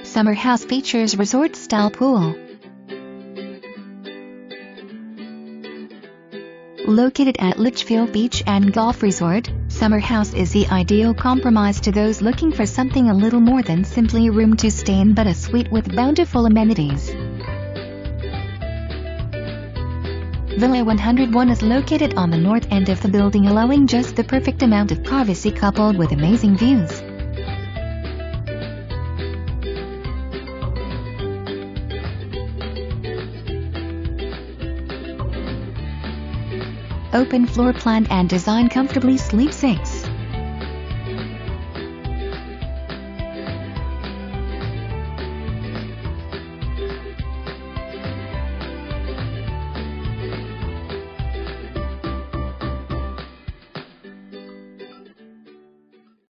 Summerhouse features resort-style pool. Located at Litchfield Beach and Golf Resort, Summerhouse is the ideal compromise to those looking for something a little more than simply a room to stay in, but a suite with bountiful amenities. Villa 101 is located on the north end of the building, allowing just the perfect amount of privacy coupled with amazing views. Open floor plan and design, comfortably sleep 6.